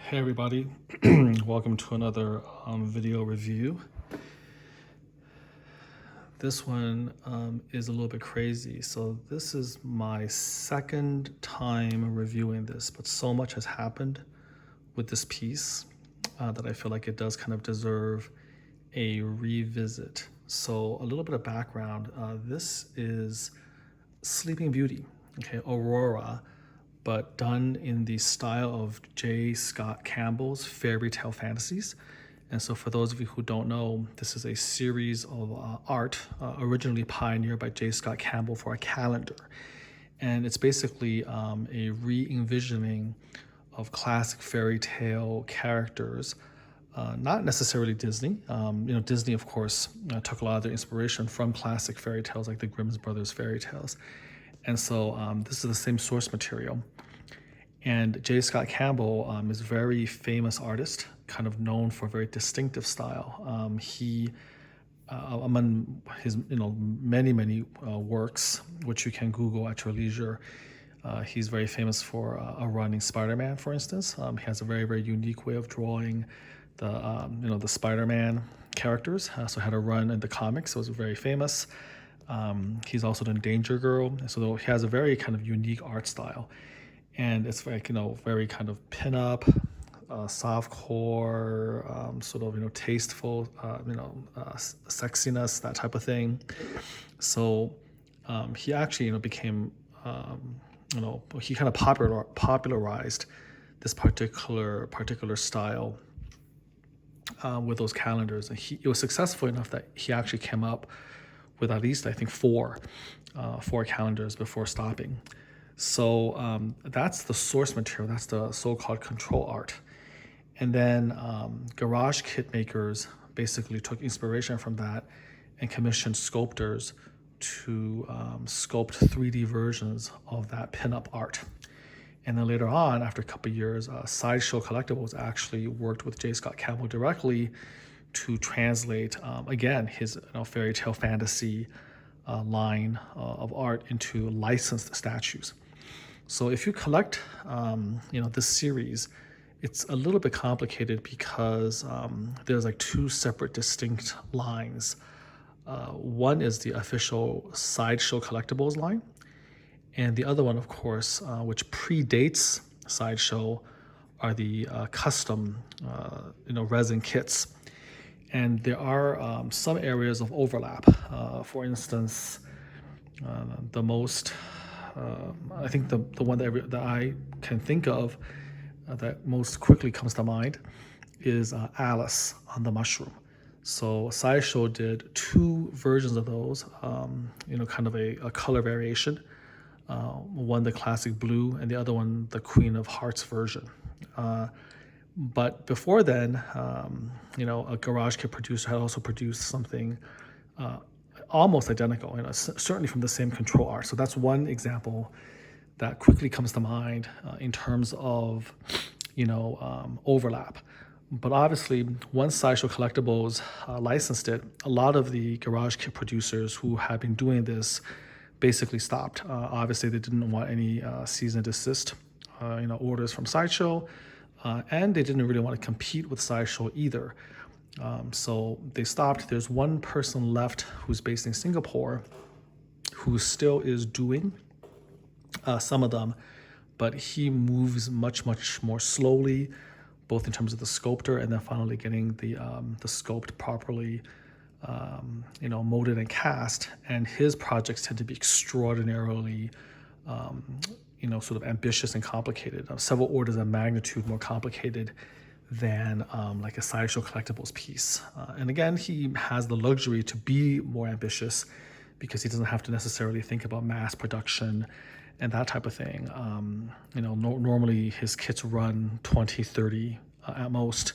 Hey everybody, welcome to another video review. This one is a little bit crazy. So this is my second time reviewing this, but so much has happened with this piece that I feel like it does kind of deserve a revisit. So a little bit of background, this is Sleeping Beauty, okay, Aurora, but done in the style of J. Scott Campbell's Fairy Tale Fantasies. And so for those of you who don't know, this is a series of art originally pioneered by J. Scott Campbell for a calendar. And it's basically a re-envisioning of classic fairy tale characters, not necessarily Disney. Disney, of course, took a lot of their inspiration from classic fairy tales like the Grimm's Brothers fairy tales. And so this is the same source material. And J. Scott Campbell is a very famous artist, kind of known for a very distinctive style. He, among his many works, which you can Google at your leisure, he's very famous for a running Spider-Man, for instance. He has a very unique way of drawing the Spider-Man characters. So had a run in the comics, so it was very famous. He's also done Danger Girl, so he has a very kind of unique art style. And it's like, very kind of pin-up, softcore, sort of, tasteful, sexiness, that type of thing. So he actually, became, he kind of popularized this particular style with those calendars. And it was successful enough that he actually came up with at least, I think, four calendars before stopping. So that's the source material. That's the so-called control art. And then garage kit makers basically took inspiration from that and commissioned sculptors to sculpt 3D versions of that pinup art. And then later on, after a couple of years, Sideshow Collectibles actually worked with J. Scott Campbell directly to translate, again, his fairy tale fantasy line of art into licensed statues. So if you collect, this series, it's a little bit complicated because there's like two separate distinct lines. One is the official Sideshow Collectibles line, and the other one, of course, which predates Sideshow, are the custom, resin kits. And there are some areas of overlap. For instance, the most, I think the one that I can think of that most quickly comes to mind is Alice on the Mushroom. So Sideshow did two versions of those, kind of a color variation. One the classic blue, and the other one the Queen of Hearts version. But before then, a garage kit producer had also produced something almost identical, certainly from the same control art. So that's one example that quickly comes to mind in terms of, overlap. But obviously, once Sideshow Collectibles licensed it, a lot of the garage kit producers who had been doing this basically stopped. Obviously, they didn't want any cease and desist, orders from Sideshow. And they didn't really want to compete with Sideshow either. So they stopped. There's one person left who's based in Singapore who still is doing some of them, but he moves much more slowly, both in terms of the sculptor and then finally getting the sculpt properly molded and cast. And his projects tend to be extraordinarily sort of ambitious and complicated, several orders of magnitude more complicated than like a Sideshow Collectibles piece. And again, he has the luxury to be more ambitious because he doesn't have to necessarily think about mass production and that type of thing. Normally his kits run 20, 30 at most.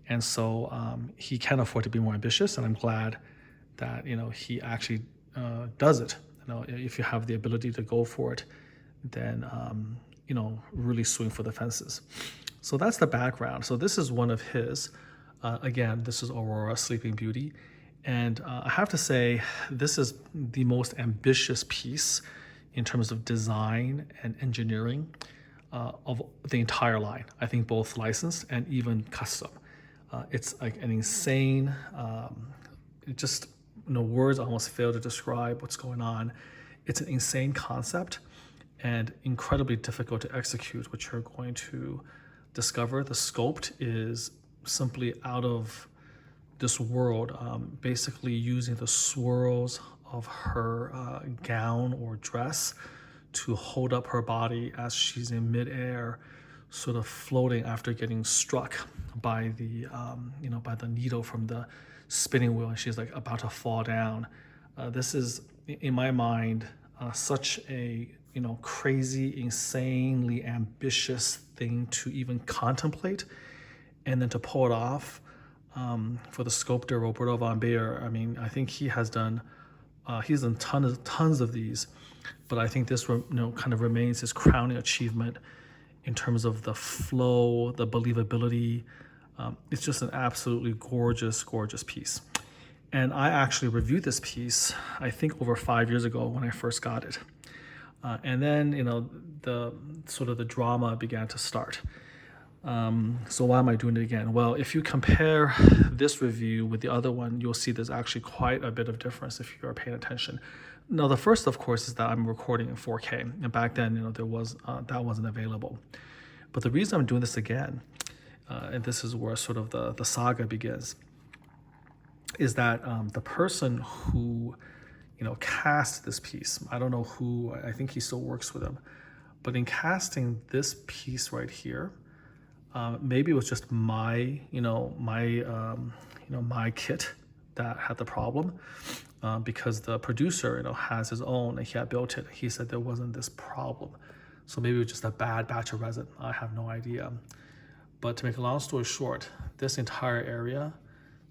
And so he can afford to be more ambitious, and I'm glad that, he actually does it. If you have the ability to go for it, then, really swing for the fences. So that's the background. So this is one of his. Again, this is Aurora, Sleeping Beauty. And I have to say, this is the most ambitious piece in terms of design and engineering of the entire line. I think both licensed and even custom. It's like an insane, it just, words almost fail to describe what's going on. It's an insane concept and incredibly difficult to execute, which you're going to discover. The sculpt is simply out of this world, basically using the swirls of her gown or dress to hold up her body as she's in midair, sort of floating after getting struck by the by the needle from the spinning wheel, and she's like about to fall down. This is, in my mind, such a crazy, insanely ambitious thing to even contemplate, and then to pull it off. For the sculptor Roberto von Baer, I mean, I think he's done tons of these, but I think this kind of remains his crowning achievement in terms of the flow, the believability. It's just an absolutely gorgeous piece. And I actually reviewed this piece, I think over 5 years ago when I first got it. And then, the sort of the drama began to start. So why am I doing it again? Well, if you compare this review with the other one, you'll see there's actually quite a bit of difference if you are paying attention. Now, the first, of course, is that I'm recording in 4K, and back then, there was that wasn't available. But the reason I'm doing this again, and this is where sort of the saga begins, is that the person who cast this piece, I don't know who, I think he still works with him, but in casting this piece right here, maybe it was just my kit that had the problem, because the producer has his own and he had built it. He said there wasn't this problem, so maybe it was just a bad batch of resin. I have no idea. But to make a long story short, this entire area,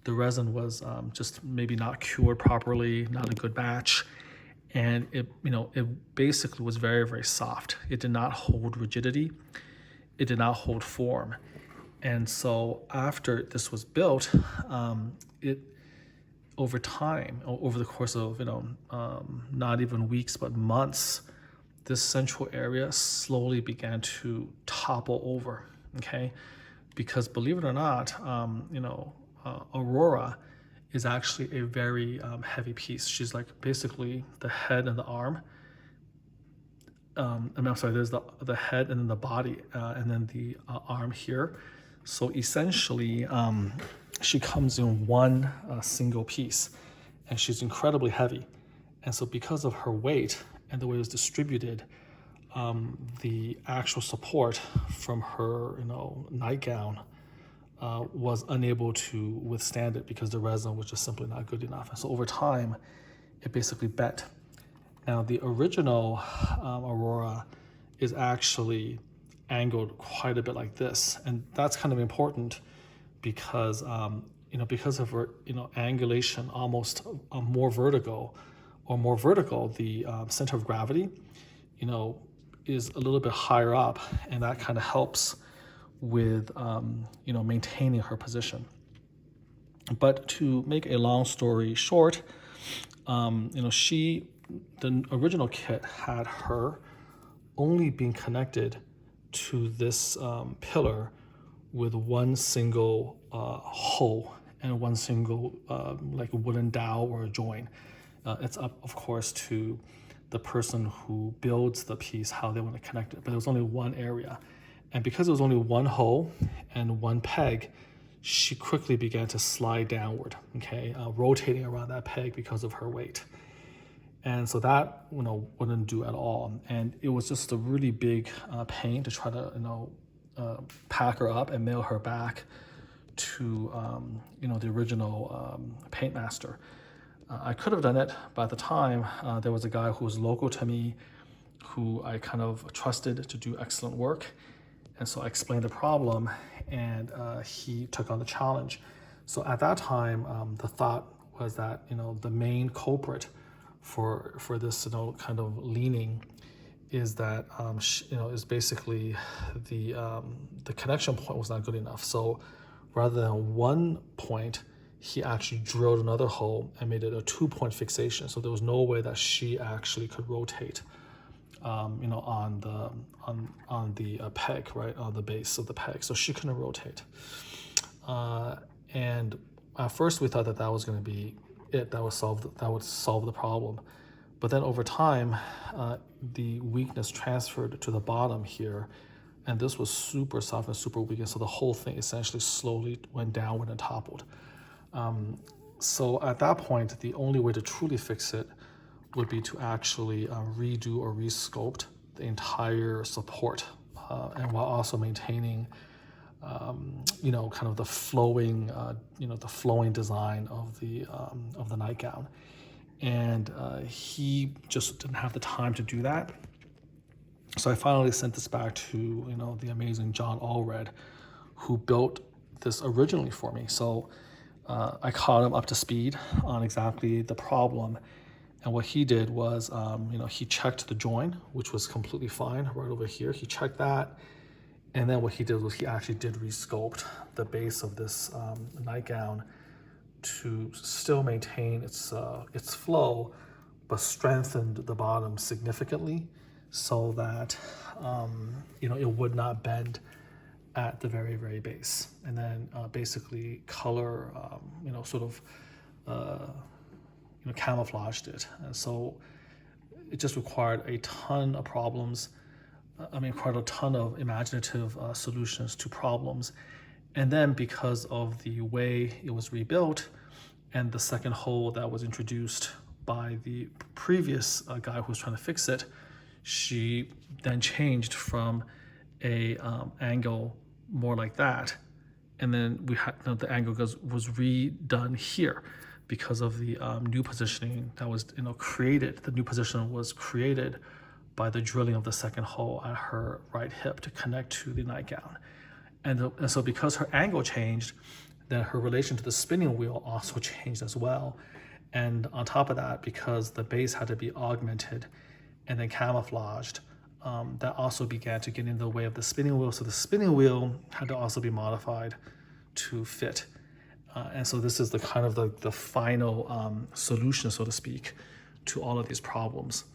the resin was just maybe not cured properly, not a good batch, and it basically was very, very soft. It did not hold rigidity. It did not hold form. And so after this was built, it over time, over the course of not even weeks but months, this central area slowly began to topple over. Okay, because believe it or not, Aurora is actually a very heavy piece. She's like basically the head and the arm. I'm sorry, there's the head and then the body and then the arm here. So essentially, she comes in one single piece, and she's incredibly heavy. And so because of her weight and the way it was distributed, the actual support from her nightgown was unable to withstand it because the resin was just simply not good enough. And so over time, it basically bent. Now, the original Aurora is actually angled quite a bit like this, and that's kind of important because because of her angulation, almost more vertical, the center of gravity is a little bit higher up, and that kind of helps with maintaining her position. But to make a long story short, the original kit had her only being connected to this pillar with one single hole and one single like a wooden dowel or a join. It's up, of course, to the person who builds the piece how they want to connect it, but there was only one area. And because there was only one hole and one peg, she quickly began to slide downward, rotating around that peg because of her weight. And so that wouldn't do at all. And it was just a really big pain to try to pack her up and mail her back to the original paint master. I could have done it, but at the time there was a guy who was local to me who I kind of trusted to do excellent work. And so I explained the problem, and he took on the challenge. So at that time, the thought was that the main culprit for this kind of leaning is that is basically the connection point was not good enough. So rather than one point, he actually drilled another hole and made it a 2-point fixation. So there was no way that she actually could rotate on the peg, right, on the base of the peg, so she couldn't rotate. And at first we thought that was going to be it, that would solve the problem. But then over time, the weakness transferred to the bottom here, and this was super soft and super weak, and so the whole thing essentially slowly went downward and toppled. So at that point, the only way to truly fix it would be to actually redo or resculpt the entire support, and while also maintaining, kind of the flowing, the flowing design of the nightgown. And he just didn't have the time to do that. So I finally sent this back to the amazing John Allred, who built this originally for me. So I caught him up to speed on exactly the problem. And what he did was, he checked the join, which was completely fine right over here. He checked that. And then what he did was he actually did resculpt the base of this nightgown to still maintain its flow, but strengthened the bottom significantly so that it would not bend at the very, very base. And then basically color, camouflaged it. And so it just required a ton of problems. Quite a ton of imaginative solutions to problems. And then because of the way it was rebuilt and the second hole that was introduced by the previous guy who was trying to fix it, she then changed from a angle more like that. And then we had the angle was redone here because of the new positioning that was created. The new position was created by the drilling of the second hole at her right hip to connect to the nightgown. And so because her angle changed, then her relation to the spinning wheel also changed as well. And on top of that, because the base had to be augmented and then camouflaged, that also began to get in the way of the spinning wheel. So the spinning wheel had to also be modified to fit. And so this is the kind of the final solution, so to speak, to all of these problems.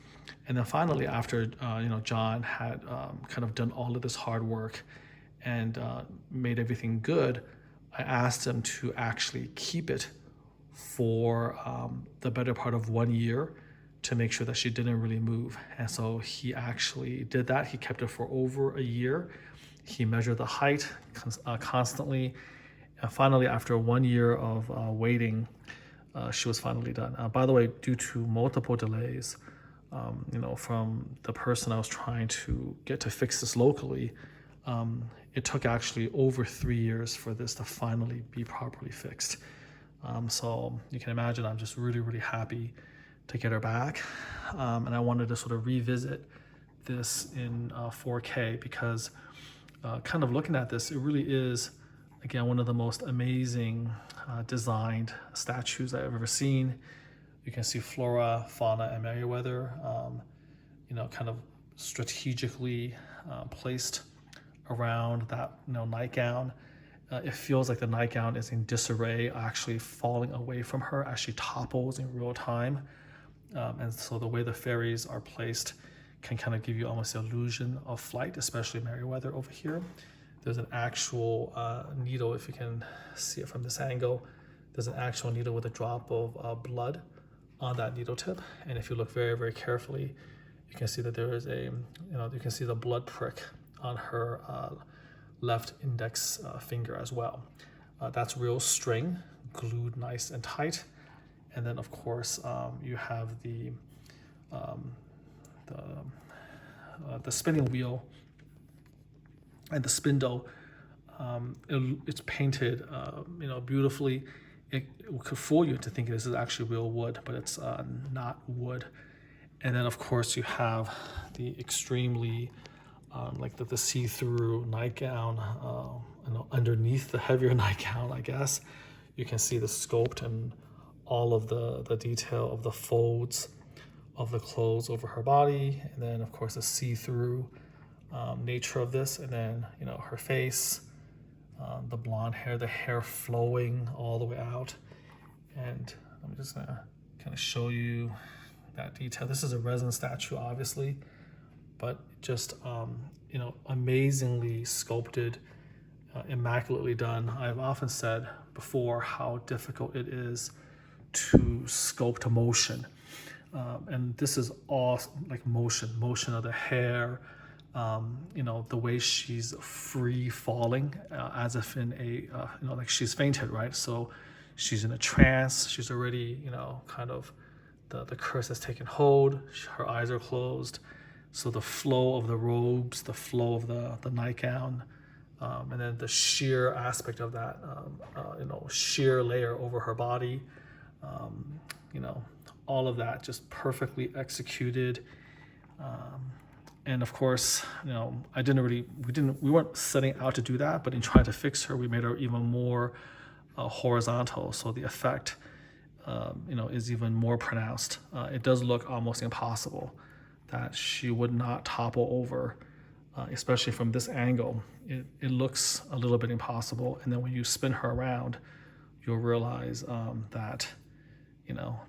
And then finally, after John had kind of done all of this hard work and made everything good, I asked him to actually keep it for the better part of 1 year to make sure that she didn't really move. And so he actually did that. He kept it for over a year. He measured the height constantly. And finally, after 1 year of waiting, she was finally done. By the way, due to multiple delays, from the person I was trying to get to fix this locally, it took actually over 3 years for this to finally be properly fixed. So you can imagine I'm just really, really happy to get her back. And I wanted to sort of revisit this in 4K because kind of looking at this, it really is, again, one of the most amazing designed statues I've ever seen. You can see flora, fauna, and Merriweather, kind of strategically placed around that nightgown. It feels like the nightgown is in disarray, actually falling away from her as she topples in real time. And so the way the fairies are placed can kind of give you almost the illusion of flight, especially Merriweather over here. There's an actual needle, if you can see it from this angle. There's an actual needle with a drop of blood on that needle tip. And if you look very, very carefully, you can see that there is you can see the blood prick on her left index finger as well. That's real string, glued nice and tight. And then of course you have the spinning wheel and the spindle. It's painted beautifully. It could fool you into thinking this is actually real wood, but it's not wood. And then of course you have the extremely like the see-through nightgown underneath the heavier nightgown, I guess. You can see the sculpt and all of the detail of the folds of the clothes over her body, and then of course the see-through nature of this, and then her face, the blonde hair, the hair flowing all the way out. And I'm just gonna kind of show you that detail. This is a resin statue, obviously, but just amazingly sculpted, immaculately done. I've often said before how difficult it is to sculpt emotion, and this is all like motion of the hair, the way she's free falling, as if in a like she's fainted, right? So she's in a trance. She's already kind of the curse has taken hold. Her eyes are closed. So the flow of the robes, the flow of the nightgown, and then the sheer aspect of that, sheer layer over her body, all of that just perfectly executed. And of course, we weren't setting out to do that, but in trying to fix her, we made her even more horizontal. So the effect, is even more pronounced. It does look almost impossible that she would not topple over, especially from this angle. It looks a little bit impossible. And then when you spin her around, you'll realize that,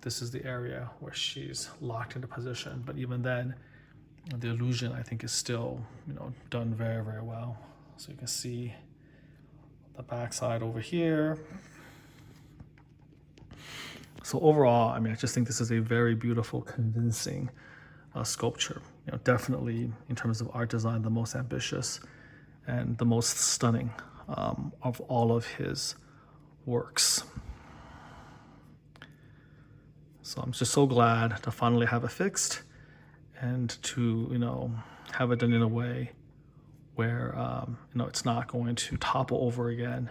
this is the area where she's locked into position. But even then, the illusion, I think, is still, done very, very well. So you can see the backside over here. So overall, I just think this is a very beautiful, convincing sculpture. Definitely in terms of art design, the most ambitious and the most stunning of all of his works. So I'm just so glad to finally have it fixed and to, have it done in a way where, it's not going to topple over again.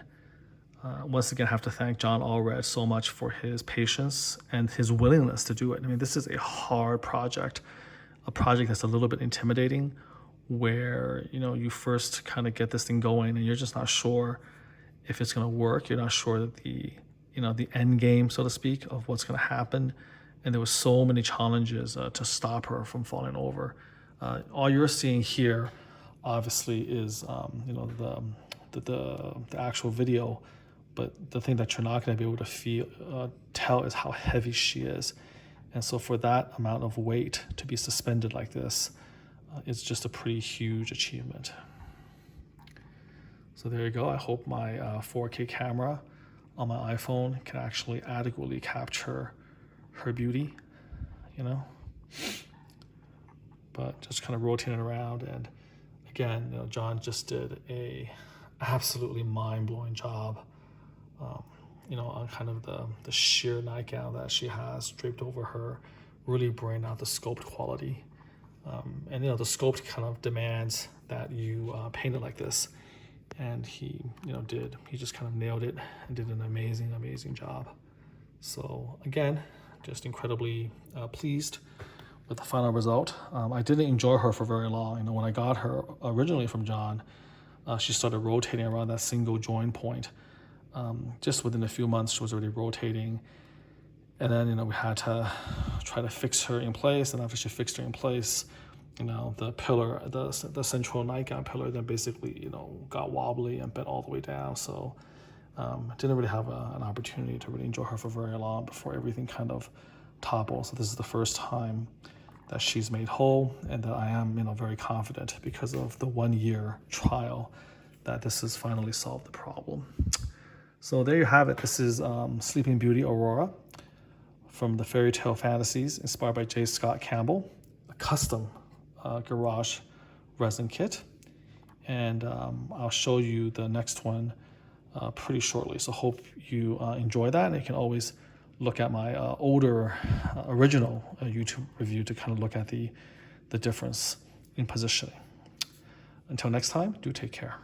Once again, I have to thank John Allred so much for his patience and his willingness to do it. This is a hard project, a project that's a little bit intimidating, where, you first kind of get this thing going and you're just not sure if it's going to work. You're not sure that the end game, so to speak, of what's going to happen. And there was so many challenges to stop her from falling over. All you're seeing here, obviously, is the actual video, but the thing that you're not going to be able to tell is how heavy she is. And so for that amount of weight to be suspended like this, it's just a pretty huge achievement. So there you go. I hope my 4K camera on my iPhone can actually adequately capture her beauty, but just kind of rotating it around. And again, John just did a absolutely mind-blowing job, on kind of the sheer nightgown that she has draped over her, really bringing out the sculpt quality. And the sculpt kind of demands that you paint it like this. And he, he just kind of nailed it and did an amazing, amazing job. So again, just incredibly pleased with the final result. I didn't enjoy her for very long. When I got her originally from John, she started rotating around that single join point. Just within a few months, she was already rotating. And then, we had to try to fix her in place. And after she fixed her in place, the pillar, the central nightgown pillar, then basically, got wobbly and bent all the way down. So didn't really have an opportunity to really enjoy her for very long before everything kind of toppled. So this is the first time that she's made whole, and that I am, very confident because of the 1-year trial that this has finally solved the problem. So there you have it. This is Sleeping Beauty Aurora from the Fairy Tale Fantasies, inspired by J. Scott Campbell, a custom garage resin kit. And I'll show you the next one pretty shortly. So hope you enjoy that. And you can always look at my older original YouTube review to kind of look at the difference in positioning. Until next time, do take care.